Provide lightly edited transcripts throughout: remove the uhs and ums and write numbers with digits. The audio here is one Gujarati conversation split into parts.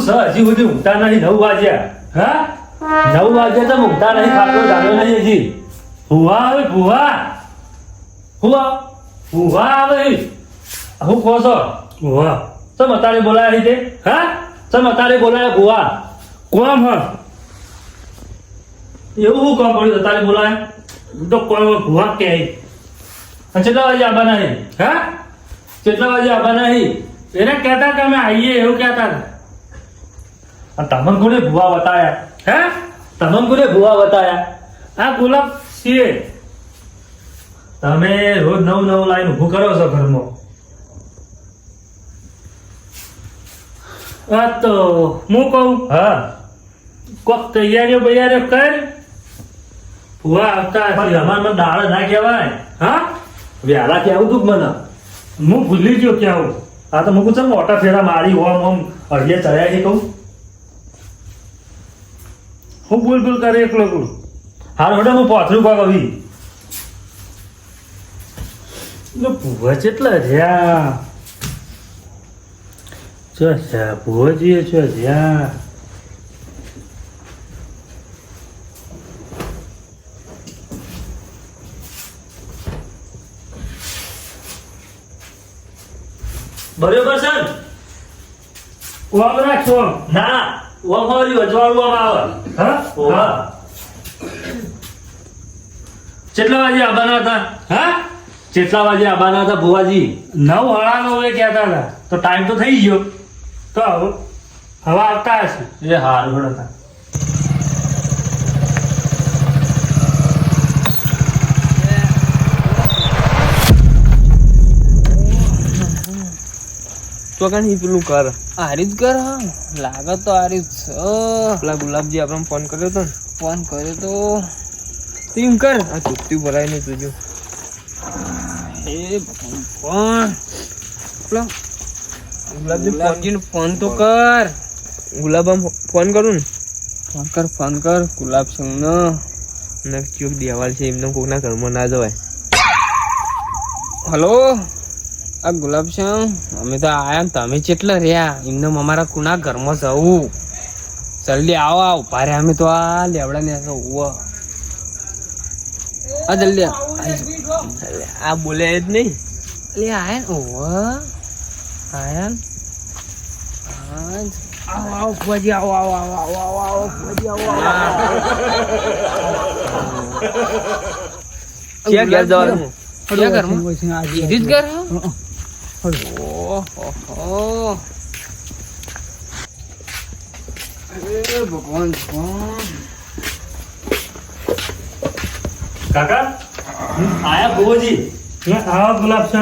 હજી સુધી ઊંઘતા નહીં 9 વાગ્યા હા 9 વાગ્યા તો ઊંઘતા નહીં ખાટલો ચાલ્યો નહીં હજી ભુવા આવે ભુવા આવે હું કહો છો ભુવા ચમ અતારે બોલાયા છે હા ચમ અતારે બોલાયા ભુવા કોમ હ એવું શું કામ પડ્યું અતારે બોલાયા તો કોમ ભુવા કે કેટલા વાગે આવવાના હે હા કેટલા વાગે આવવાના હે એને કહેતા કે અમે આવીએ એવું કહેતા હતા તમને કોને ભુવા બતાયા હે તમને કોને ભુવા બતાયા આ ગુલાબ છીએ તમે રોજ નવ લાઈન ઊભું કરો છો ઘરમાં આ તો હું કહું હા કોક તૈયારીઓ કર ભુવા આવતા અમારે દાળ ના કહેવાય હા વહેલા કેવું તું મને હું ભૂલી ગયો કેવું આ તો મૂકું છે મોટા ફેરા મારી ઓમ અડ્યા ચડ્યા છે કહું હું ભૂલ કરે એકલો હાલ હોડે હું પોથરું પાક આવી ભૂવા કેટલા જ્યાં ભૂવા જઈએ છો જ્યાં બરોબર છે ઓમ રાખશો ના ઓમ હોય અજવાળું આવે હા કેટલા વાગે આવવાના હતા હા કેટલા વાગે આવવાના હતા ભુવાજી 9:30 કહેતા હતા તો ટાઈમ તો થઈ ગયો તો હવે આવતા હશે એ હારું હતા તો કઈ પેલું કર આરી જ કર હા લાગે તો આરી જ પેલા ગુલાબજી આપણે ફોન કર્યો તો એમ કર આ ચૂકતી ભરાય નહીં તુજો એ ફોન પેલા ગુલાબજી ફોન તો કર ગુલાબ ફોન કરું ને ફોન કર ગુલાબ સિંહ નો ચૂક દેવાલ છે એમને કોકના ઘરમાં ના જવાય હલો આ ગુલાબ છે અમે તો આયા ને તમે કેટલા રહ્યા એમને અમારા કુના ઘરમાં જવું જલ્દી આવો ઉભા રહ્યા અમે તો આ લેવડા ને આ જલ્દી આ બોલે જ નહીં એટલે આયા ને આયા ને આવો ફોજી આવો ફોજી આવો ક્યાં ઘર જવાનું ક્યાં ઘરમાં જ ઘર ભગવાન કાકા આયા ભુવાજી આવો ગુલાબ છે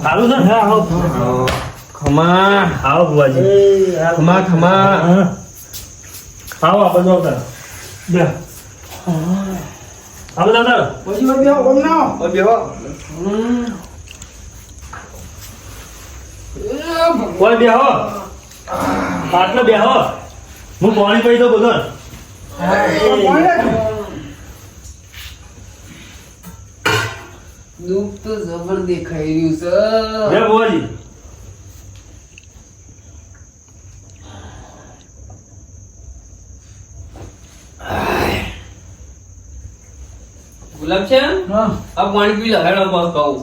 સારું છે હા આવો ખમા આવો ભુવાજી ખમા આવો આપણે આવતા બે આવો દાદા પછી બેહો ઓમ ના બેહો કોઈ બેહો પાટલો બેહો હું પાણી પી દઉં બધું દુઃખ તો જબર દેખાઈ રહ્યું છે બે ભુવાજી ગુલાબ છે હા આ પાણી પી લે હેડો બસ કહું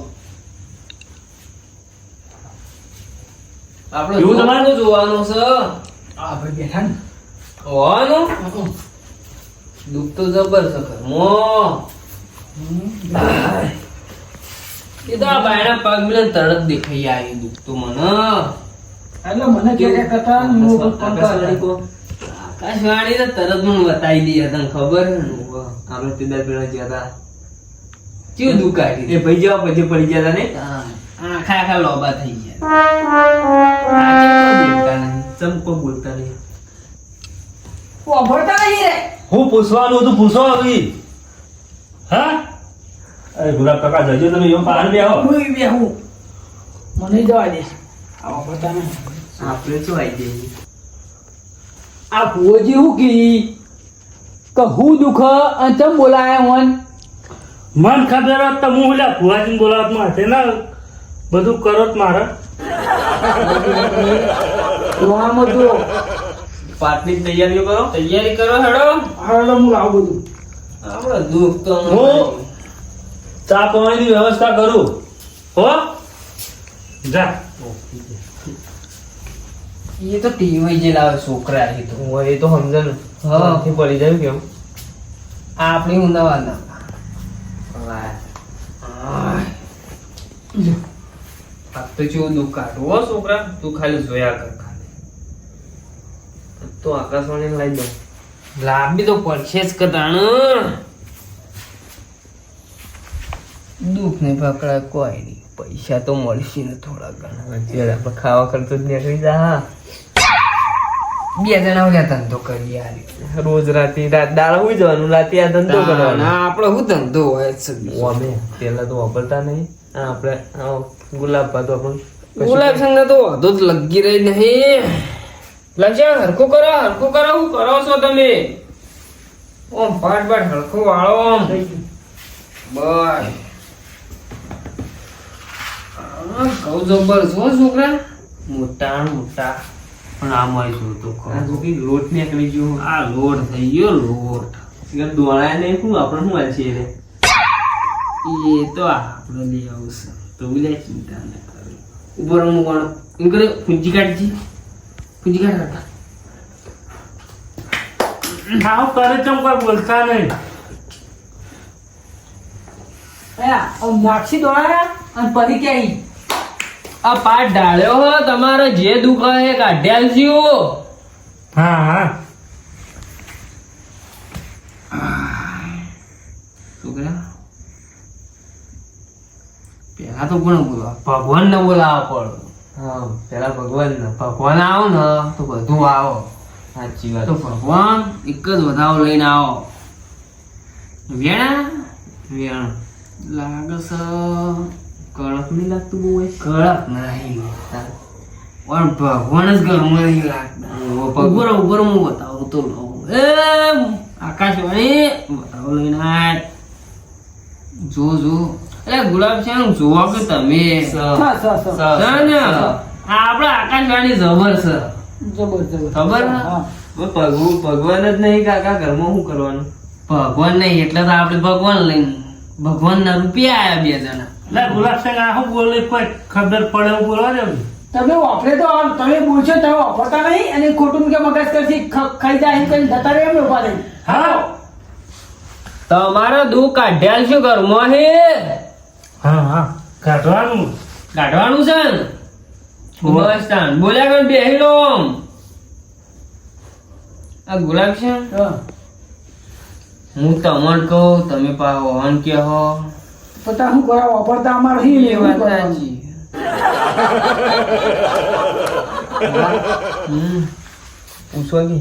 આપણે એવું તમારે જોવાનું છે આ ભાઈ બેઠા ને હોવાનું દુઃખ તો જબર છે ઘરમાં એ તો આ બાયના પગ મિલે તરત દેખાઈ આવી દુઃખ તો મને એટલે મને કે કરતા હું ફોન કર આકાશવાણી તો તરત મને બતાવી દી તને ખબર હે ને આપણે તેદાર પેલા ગયા હતા કેવું દુઃખ કાઢી એ ભાઈ જેવા પછી પડી ગયા હતા ને આખા લોબા થઈ ગયા ચમકો બોલતા નહીં ઓભરતા નહીં રે હું પૂછવાનું હતું પૂછો આવી હા અરે ગુલાબ કાકા જજો તમે એમ બહાર બેહો હું બેહું મને જવા દે આ ઓભરતા નહીં આપણે શું આવી જઈએ આ ભુવજી હું કી કે હું દુખ અને ચમ બોલાયા મન મન ખબર હોત તો હું ઓલા ભુવાજીને બોલાવત માં હશે ને બધું કરો જ મારે રોણામાં જો પાટની તૈયારીઓ કરો. તૈયારી કરો હેડો. હાલો હું લાવું બધું. આપણે દુઃખ તો હું ચા પાણીની વ્યવસ્થા કરું હો જા એ તો ટીવી જે લાવે છોકરા એ તો હું એ તો સમજે ને. હા. થી પડી જાય કેમ. આપણી ઊંધાવાના આ તો જેવું દુઃખ કાઢવું હો છોકરા. તું ખાલી જોયા કર ખાલી. તો આકાશવાણી લાવી દઉં. લાંબી તો પડશે જ કદાણ દુઃખ નહીં પકડાય કોઈ નહીં પૈસા તો મળશે ને થોડા ઘણા અત્યારે આપણે ખાવા કરતો જ નીકળી જા. બે જણા ઓલા ધંધો કરી યાર રોજ રાતે દાળ ઉઈ જવાનું, રાતે આ ધંધો કરવાનો. આપણે શું ધંધો હોય છે અમે પેલા તો વાપરતા નહીં. આ આપણે ગુલાબ પાતો આપણે ગુલાબ સંગ તો વધુ જ લગી રહી નહીં લક્ષ્યા હરખું કરો શું કરો છો તમે ઓમ પાટ હરખું વાળો ઓમ બસ કઉ જબર છો છોકરા મોટા મોટા પણ આમ આવી જોતો આ જો કે લોટ નીકળી ગયો. આ લોટ થઈ ગયો લોટ એટલે દોડાય નહીં શું આપણે શું હાલ છીએ રે. એ તો આપણે લઈ આવશે તો બોલે ચિંતા ના કરે ઉપર હું કોણ એમ કરે પૂંજી કાઢજી પૂંજી કાઢ આવું કરે ચમ કોઈ બોલતા નહીં નાક્ષી દોડાયા અને પછી ક્યાં આ પાટ ઢાળ્યો હો તમારે જે દુઃખ હોય કાઢ્યા આલજો હા હા છોકરા પેલા તો કોણ બોલવા ભગવાન ને બોલાવવા પડે હા પેલા ભગવાન ને. ભગવાન આવો ને તો બધું આવો સાચી વાત. તો ભગવાન એક જ વધાવો લઈને આવો વેણા વેણ લાગે છે કડક નહીં લાગતું બહુ એ? કડક નહીં પણ ભગવાન જ ઘરમાં નહીં લાગતા ઉપર ઉપર હું બતાવું તો લઉં એ આકાશવાણી બતાવો લઈને આય જો ગુલાબ છે જોવા કે તમે આપડે આકાશવાણી જબર છે ખબર ભગવાન જ નહીં કાકા ઘરમાં શું કરવાનું. ભગવાન નહીં એટલે તો આપડે ભગવાન લઈને ભગવાન ના રૂપિયા આયા બે જણા એટલે ગુલાબ સિંહ આવું બોલે કોઈ ખબર પડે એવું બોલવા દે તમે વાપરે તો તમે બોલશો તમે વાપરતા નહીં અને ખોટું કે મગજ કરશી ખાઈ જાય કઈ જતા રહે એમ ઉભા રહી હા તમારો દુઃખ કાઢ્યા શું ઘરમાં હે હા હા કાઢવાનું કાઢવાનું છે ને બસ તાન બોલ્યા કર બેહી લો આ ગુલાબ છે હું તમને કહું તમે પાહો હન કે હો પતા હું કરવા વાપરતા અમારે હી એ વાત સાચી પૂછવા કે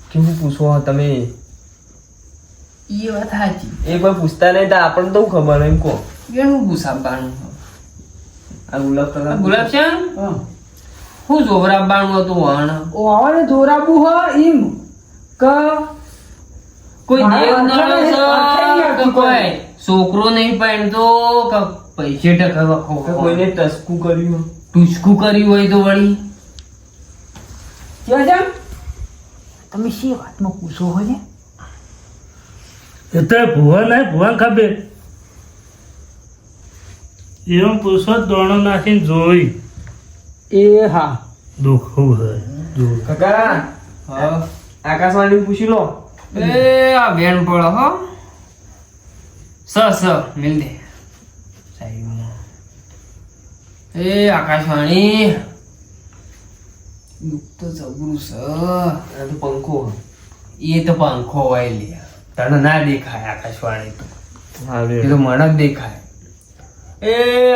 કેવું પૂછવો તમે? એ વાત સાચી એ કોઈ પૂછતા નહીં તો આપણને તો ખબર એમ કહો. કેવું પૂછાવાનું આ ગુલાબ કલર ગુલાબ છે હું જોવરાબાનું હતું વણ ઓ આવે જોરાબુ હ એમ કે કોઈ દેવ મારા નડે છે આખરે કે કોઈ છોકરો નહીં પહેણતો કે પૈસે ટકા કે કોઈને ટસકું કર્યું. ટુચકું કર્યું હોય તો વળી કેવા છે તમે શી વાતમાં પૂછો હો ને એ તો ભુવન હે ભુવન ખબર એમ પૂછો દોણો નાખીને જોઈ એ હા દુઃખ શું છે જોઈ કાકા આકાશવાણી પૂછી લો. એ આ બેન પડો હો સ મિલ દે સાહેબ એ આકાશવાણી દુઃખ તો જબરું છે આ તો પંખો. એ તો પંખો હોય લે તને ના દેખાય આકાશવાણી તો હા એ તો મને જ દેખાય એ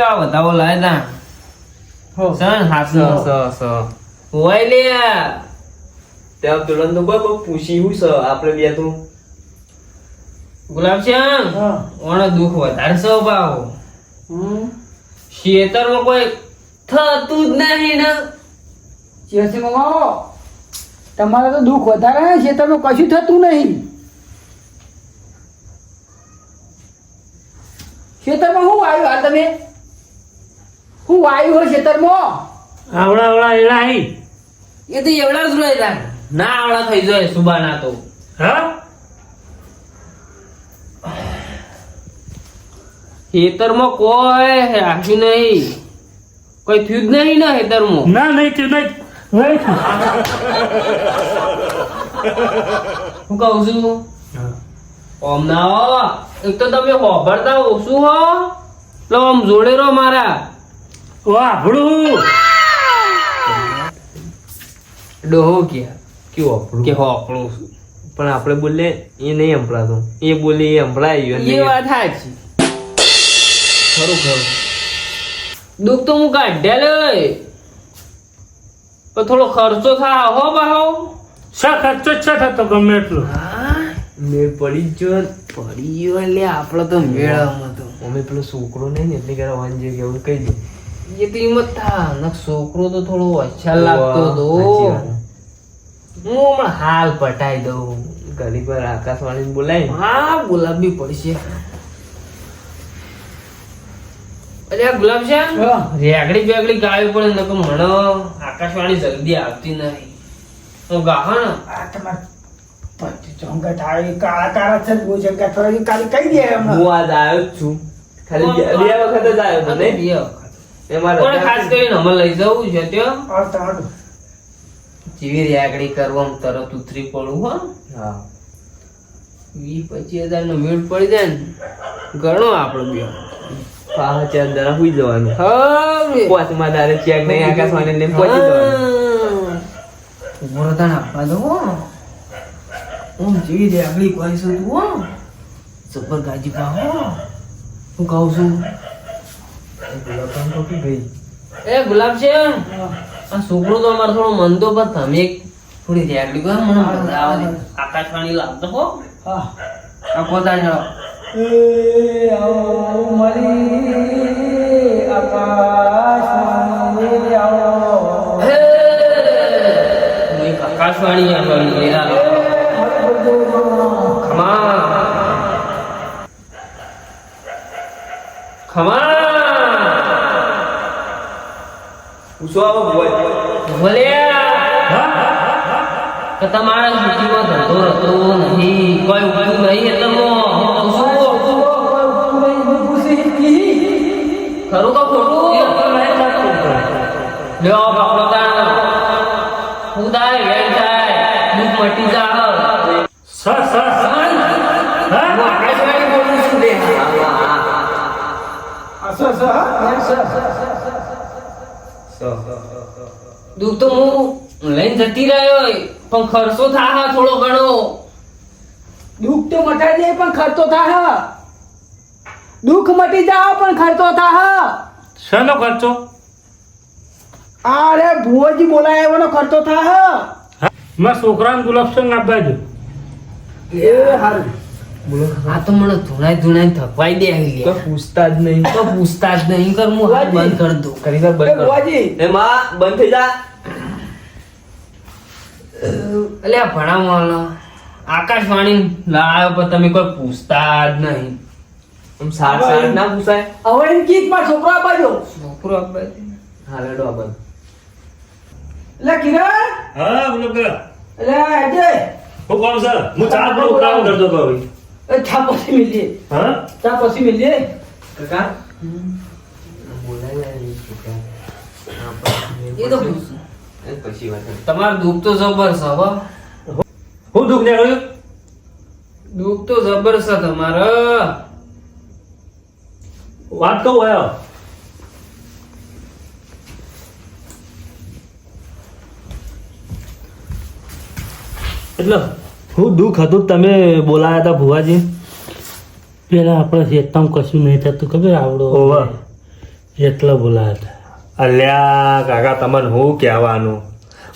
આ બતાવો લાય તા સન હાથ હોય લે ત્યાં તુરંત તો કોઈ પૂછી હું છે આપણે બે તો ગુલાબશ્યામ હા ઓણે દુઃખ વધારે છે ભાવ ખેતરમાં કોઈ થતું જ નહીં ને ચેસી મગાવો તમારે તો દુઃખ વધારે ને ખેતરમાં કશું થતું નહીં ખેતરમાં શું વાયુ હાલ તમે શું વાયુ હોય ખેતરમાં આવડા આવડા એડા આવી એ તો એવડા જ રહે તાર ના આવડા થઈ જાય સુબાના તો હા ખેતરમાં કોઈ રાખ્યું નહીં કોઈ થયું જ નહીં ને ખેતરમાં ના નહીં થયું નહીં નહીં થયું. હું કહું છું ઓમ ના હો એક તો તમે હોભરતા ઓછું હો એટલે આમ જોડે રહો મારા વાભળું ડોહો કે કેવું કે હોકળું પણ આપણે બોલે એ નહીં સંભળાતું એ બોલે એ સંભળાય એ વાત સાચી ખરું ખરું દુઃખ તો હું કાઢ્યા લે પણ થોડો ખર્ચો થાય હો બાહો શા ખર્ચો જ છે થતો ગમે એટલું મેળ પડી જ જો પડી ગયો એટલે આપડે તો મેળામાં તો અમે પેલો છોકરો નહીં ને એટલે ઘરે વાંજે કે એવું કહી દે એ તો એમ જ થા ને છોકરો તો થોડો અચ્છા લાગતો તો સાચી વાત. હું હમણાં હાલ પટાઈ દઉં ઘડી પર આકાશવાણી બોલાય ને હા ગુલાબી પડશે અરે આ ગુલાબ છે હા. રેગડી બેગડી ગાવી પડે નકર મને આકાશવાણી જલ્દી આવતી નહીં હું ગાહા ને આ તમારે પછી ચંગટ આવી કાળા કાળા છે બહુ ચંગટ થોડી કાલી કહી દે હમણાં. હું આજ આવ્યો જ છું ખાલી બે વખત જ આવ્યો હતો ને એમાં પણ રજા ખાસ કરીને અમે લઈ જવું છે ત્યાં આ તમારું જેવી રેગડી કરવામાં તરત ઉતરી પડું હો હા 20-25 નો મેળ પડી જાય ને ઘણો આપણો બે પાછા ચાર જણા સુઈ જવાનું હવે પોચમાં દારે ચેક નહીં આકાશવાણી લઈને પહોંચી જવાનું ઉભો તાણ આપવા દો હું જેવી રેગડી કોઈ છું તું હો જબર ગાજી પા હો હું કહું છું ગુલાબજામ તો કે ગઈ એ ગુલાબ છે આ છોકરો તો અમારો થોડો મંદો પર તમે થોડી રેગડી કહો મને મજા આવે આકાશવાણી લાવતો હો હા આ પોતાને એ આવો મળી આકાશવાણી આવો હે આકાશવાણી આકાશવાણી લેરા ખમા ખમા પૂછો આવો બોલ્યા કે તમારા સિટીમાં ધંધો રતો નહીં કોઈ ઉભું નહીં એટલે ખરું તો ખોટું લ્યો બાપડો તાણ હું થાય વેર થાય દુઃખ મટી જા સર સર સર હું હા આકાશવાણી બોલું છું બે દુઃખ તો હું લઈને જતી રહ્યો પણ ખર્ચો થાય થોડો ઘણો દુઃખ તો મટાઈ દે પણ ખર્ચો થાય દુઃખ મટી જાવ પણ ખર્ચો થાય શાનો ખર્ચો અરે ભુવોજી બોલાય એવાનો ખર્ચો થાય મારા છોકરાને ગુલાબજામ આપવા દો એ હારું આ તો મને ધુણાઈ થપાઈ દે આવી તો પૂછતા જ નહીં તો પૂછતા જ નહીં કર હું હાથ બંધ કરી દઉં કરી વાર બંધ કરો ભુવોજી એમાં બંધ થઈ જા અલ્યા ભણાવવાનો આકાશવાણી લાવ્યો પણ તમે કોઈ પૂછતા જ નહીં આમ સાર સાર ના પૂછાય હવે એમ કીક માં છોકરો આપાજો છોકરો આપણે હા લેડો આ બંધ એટલે કિરણ હા બોલો કે એટલે આજે હું કોણ સર હું ચાર પર ઉતરાવ કરતો હતો હવે એ ચા પછી મિલજે હા ચા પછી મિલજે કાકા બોલાય નહીં છોકરા એ તો પૂછું પછી વાત તમારું દુઃખ તો જબર છે હો હું દુઃખ નીકળ્યું દુઃખ તો જબર છે તમારે વાત કહું આવ્યો એટલે હું દુઃખ હતું તમે બોલાયા હતા ભુવાજી પેલા આપણે શેતામ કશું નહીં થતું ખબર આવડો એટલા બોલાયા હતા અલ્યા કાકા તમને હું કહેવાનું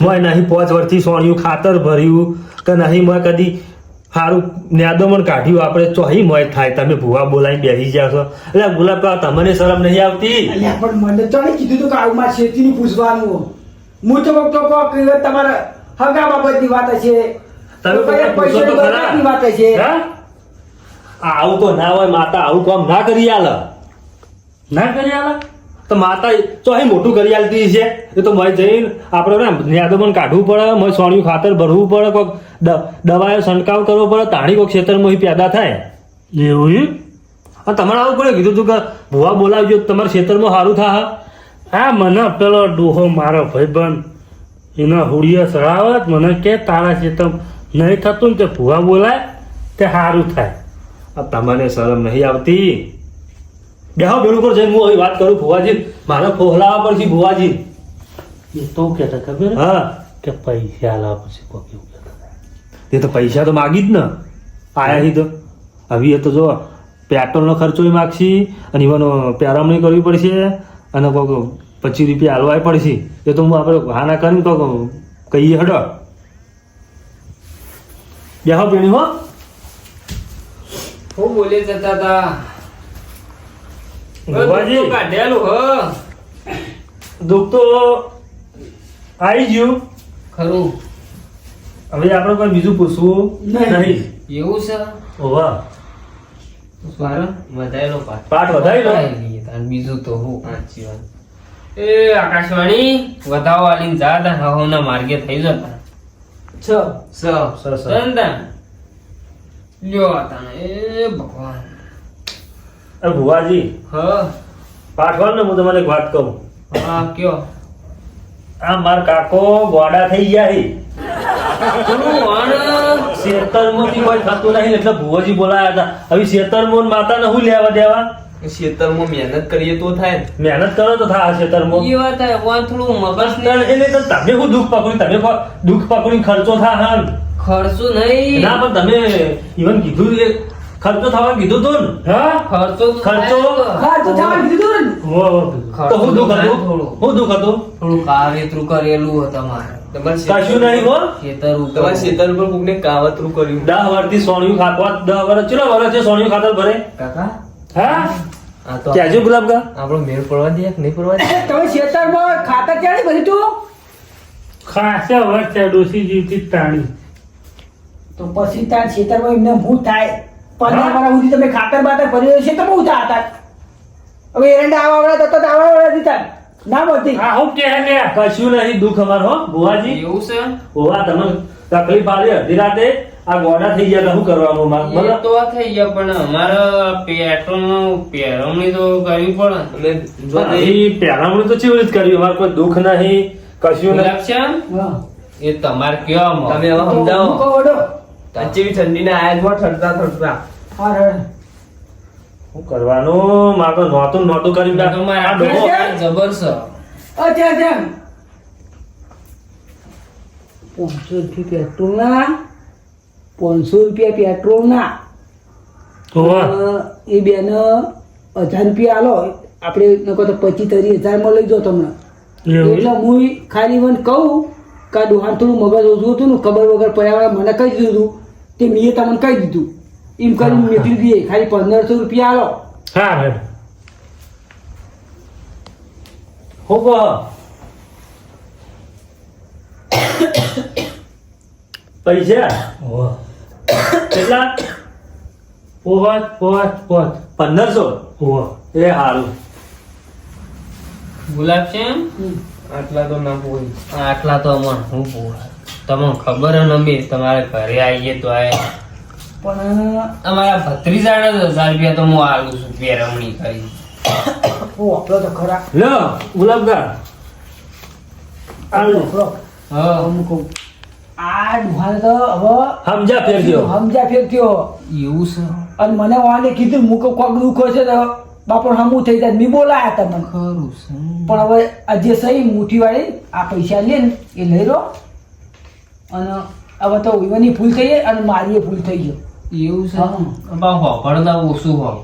મોય નહીં 5 વર્ષથી સોણિયું ખાતર ભર્યું કે નહીં મોય કદી સારું ન્યાદોમણ કાઢ્યું આપણે ચોહી મોય થાય તમે ભુવા બોલાવીને બેસી જાવ છો એટલે ગુલાબ કાકા તમને શરમ નહીં આવતી અલ્યા પણ મને તો નહીં કીધું તું કે આવું મારે શેતીનું પૂછવાનું હું તો વખતો કહું તમારા હગા બાબતની વાત હશે તમે કોઈ પૂછો તો ખરા બરબાદની વાત હશે હા? આવું તો ના હોય માતા આવું કામ ના કરી આલે ના કરી આલે તો માતા ચોહી મોટું કરી આલતી છે એ તો મય જઈને આપણે ને યાદોમાં કાઢવું પડે મય સોણિયું ખાતર ભરવું પડે કોઈક દવાએ છંટકાવ કરવો પડે તાણી કોઈક ખેતરમાં પેદા થાય એવું તમારે આવું કોને કીધું તું કે ભુવા બોલાવજો તમારા ખેતરમાં સારું થાય હા મને પેલો ડોહો મારો ભાઈબંધ એના હુડિયા સળાવત મને કે તારા ખેતર નહીં થતું ને તે ભુવા બોલાય તે સારું થાય આ તમને શરમ નહીં આવતી બેહો બેડું પર જઈને હું વાત કરું ભુવાજી મારે ફોહલાવા પડશે ભુવાજી એ તો કહેતા ખબર હા કે પૈસા લાવ પછી કોક એવું કહેતા એ તો પૈસા તો માગી જ ને આયા હી તો હવે એ તો જો પેટ્રોલનો ખર્ચો માગશી અને એવાનો પેરામણી કરવી પડશે અને કોઈક 25 રૂપિયા હાલવા પડશે એ તો હું આપણે હાના કરીને કોઈક કહીએ હડો બેહો બેણી હો હું બોલે જતા હતા ભુવાજી કાઢેલું હ દુઃખ તો આવી ગયું ખરું હવે આપણે કોઈ બીજું પૂછવું નહીં એવું છે ઓવા સ્વારો વધારેલો પાઠ વધારી લો અને બીજું તો હું સાચી વાત એ આકાશવાણી વધાવો આલીને જાતા હવના માર્ગે થઈ જતા સંતા લ્યો હતા એ ભગવાન અરે ભુવાજી હ પાઠ વાળ ને હું તમને એક વાત કહું હા કયો આ માર કાકો ગોડા થઈ ગયા હી શેતરમાંથી કોઈ થતું નહીં એટલે ભુવાજી બોલાયા હતા હવે શેતરમોન માતાને હું લેવા દેવા ખેતરમાં મહેનત કરીએ તો થાય મહેનત કરો તો થાય શેતરમો એ વાત હે વાં થોડું મગજ એટલે તો તમે હું દુઃખ પકડી તમે દુઃખ પકડી ખર્ચો થા હા ખર્ચો નહીં ના પણ તમે ઇવન કીધું એ ખર્ચો થવાનું કીધું તું ને હા ખર્ચો તો ખર્ચો હા તો જવા દીધું ને તો હું દુઃખ હતું હું દુઃખ હતું થોડું કાવેતરું કરેલું હતું તમારે કશું નહીં હો ખેતર ઉપર ખેતર ઉપર કોકને કાવતરું કર્યું 10 વર્ષથી સોણિયું ખાતર 10 વર્ષ ચલો વર્ષ છે સોણિયું ખાતર ભરે કાકા હા આ તો ક્યાંજો ગુલાબ કા આપણો મેળ પડવા દે કે નહીં પડવા દે તમે ખેતરમાં ખાતર ક્યારે ભર્યું તું ખાસા વર્ષ છે ડોસી જીવતી તાણી તો પછી તાર ખેતરમાં એમને ભૂત થાય 15 વર્ષ સુધી તમે ખાતર બાતર ભર્યું છે તો બહુ હતા હવે એરંડા આવા વાળા તો આવા વાળા દીધા ના બોલતી હા હું કે લે કશું નહીં દુઃખ અમાર હો ભુવાજી એવું છે ઓવા તમને તકલીફ આલી અડધી રાતે આ ગોડા થઈ ગયા શું કરવાનું માર એ તો થઈ ગયા પણ અમારે પેટ્રોલ નું પેરમણી તો કરવી પડે એ પહેરામણી તો ચેવી રીતે કર્યું અમારે કોઈ દુઃખ નહીં કશું નહીં લક્ષણ હા એ તમારે કેવા તમે હવે હું સમજાવો કહું વડો જેવી ઠંડીને આયા જો ઠરતા હા રડ શું કરવાનું મારે તો નહોતું કરી આ ડોહો જબર છે અચ્છા અચ્છા 500 રૂપિયા પેટ્રોલ ના 500 રૂપિયા પેટ્રોલ ના ઓવા એ બેન 1000 રૂપિયા આલો આપણે નકો તો 25-30 હજારમાં લઈ જાઓ તમને એટલે હું ખાલી મને કહું કે આ ડોહાન થોડું મગજ ઓછું હતું ને ખબર વગર પડ્યા મને કહી દીધું તે મેં તમને કહી દીધું એમ કરીને નીકળી દઈએ ખાલી 1500 રૂપિયા આલો હા હેડ હું કહો પૈસા કેટલા પોવાત 1500 એ સારું ગુલાબ છે આટલા તો ના પોઈ આટલા તો અમાર હું પૂરા તમને ખબર હે ને અમે તમારે ઘરે આવીએ તો આ પણ અમારા ભત્રીજાને 1000 રૂપિયા તો હું આલું છું પેરમણી કરી હું વાપરો તો ખરા લો ગુલાબગા વાપરો હા હું કહું આ ડોહાને તો હવે સમજા ફેરજો સમજ્યા ફેર થયો એવું છે અને મને વાને કીધું મુક કોક દુખો છે તો બાપો હમું થઈ જાય મેં બોલાયા તમને ખરું છે પણ હવે આ જે સહી મુઠ્ઠી વાળી આ પૈસા લે ને એ લઈ લો અને હવે તો એની ભૂલ થઈ ગઈ અને મારી ભૂલ થઈ ગયો એવું છે હા. હોકડના ઓછું હોક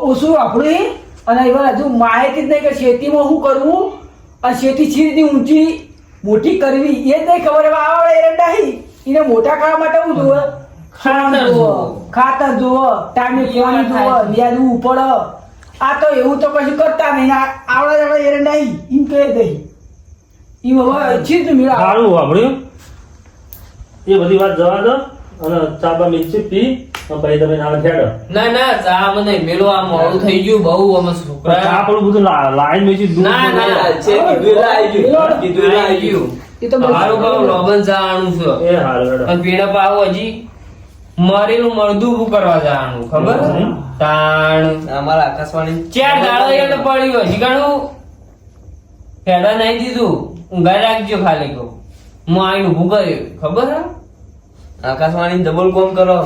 ઓછું આપણું અને એવા હજુ માહિતી જ નહીં કે ખેતીમાં શું કરવું અને ખેતી છે રીતે ઊંચી મોટી કરવી એ જ નહીં ખબર હવે આવા એરંડા હી એને મોટા કરવા માટે હું જોવે ખાતર જોવે. ખાતર જોવો ટાઈમે પાણી જોવો વ્યાજવું પડે આ તો એવું તો કશું કરતા નહીં આવડા એરંડા હી એમ કહી દઈ એમ હવે છે જ મેળા સારું વાપર્યું એ બધી વાત જવા દો અને ચાબા મિર્ચી પી તો પછી તમે નામ છેડો ના ના ચા મને મેલો આ મોડું થઈ ગયું બહુ અમે છોકરા આપણું બધું લાઈન વેચી દૂધ ના ના છે કીધું એટલે આવી ગયું એ તો બધું હારું કહું લોબન ચા આણું છું એ હારું હેડો. અને પીણા પાવ હજી મરેલું મળદું ઊભું કરવા જવાનું ખબર હમ. તાણ અમારા આકાશવાણી ચાર દાડો એને પડ્યું હજી ઘણું હેડા નહીં દીધું ઊંઘાઈ રાખજો ખાલી કહું હું આઈને ઊભું કર્યું ખબર હે આકાશવાણી ડબલ કોમ કરો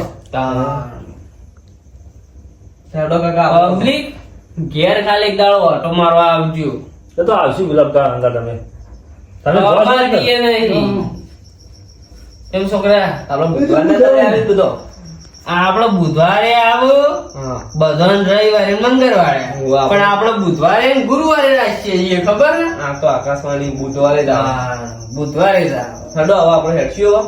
હેડો કાકા પબ્લિક ઘેર ખાલી એક દાડો ઓટો મારવા આવજો એ તો આવશું ગુલાબ કા અંગા તમે તમે અમારે દઈએ નહીં એમ છોકરા આપણો બુધવારને તારે આવે જ બધો આપડે બુધવારે આવો હા બધાને રવિવારે મંગળવારે વાહ. પણ આપડે બુધવારે ને ગુરુવારે રાખીએ છીએ ખબર ને આ તો આકાશવાણી બુધવારે જ આવે હા, બુધવારે જ આવો. હેડો હવે આપણે હેડશું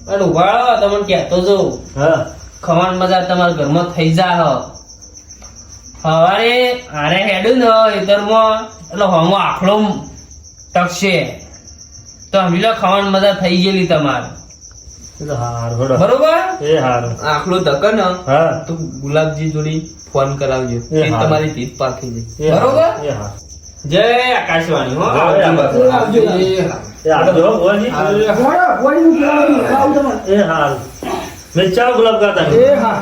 હવે અને ઉભાડો તમને કહેતો જઉં હા ખવાન મજા તમારા ઘરમાં થઈ જા સવારે આરે હેડું ને ખેતરમાં એટલે હમો આખલો ટકશે તો હમીલો ખવાન મજા થઈ ગયેલી તમારે એ તો હારું હેડો. બરોબર એ હારું આખલો ધક્કો ને હા તો ગુલાબજી જોડી ફોન કરાવજો એ એ હા. તમારી જીત પાકી જાય એ હારું. બરોબર? એ હારું. જય આકાશવાણી હો જય આકાશવાણી. એ આવજો. એ આવજો હો, ભુવાજી. વળીનું કહેવાનું, આવું તમારે. એ હારું મેં ચા ગુલાબ કા તમે એ હા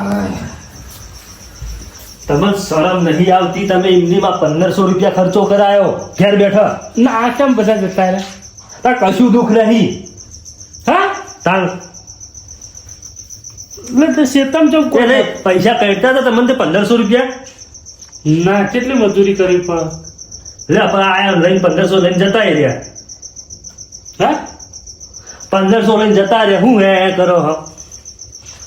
તમને શરમ નહીં આવતી તમે એમનીમાં 1500 રૂપિયા ખર્ચો કરાયો ઘેર બેઠા ના આ કેમ બધા જતા રહ્યા? તા કશું દુઃખ નહીં હા તાણ એટલે તો શેતમ ચોક એ નહીં, પૈસા કહેતા હતા તમને તે 1500 રૂપિયા ના કેટલી મજૂરી કરી પણ લે પણ આયા લઈને 1500 લઈને જતા રહ્યા હા 1500 લઈને જતા રહ્યા હું હે કરો હા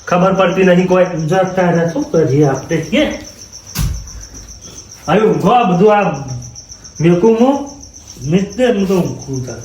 ખબર પડતી નહીં કોઈ જતા રહ્યા શું કરીએ આપણે કે આવ્યું ઊંઘો આ બધું આ મેકું હું નિત્ય હું તો ઊંઘું તાર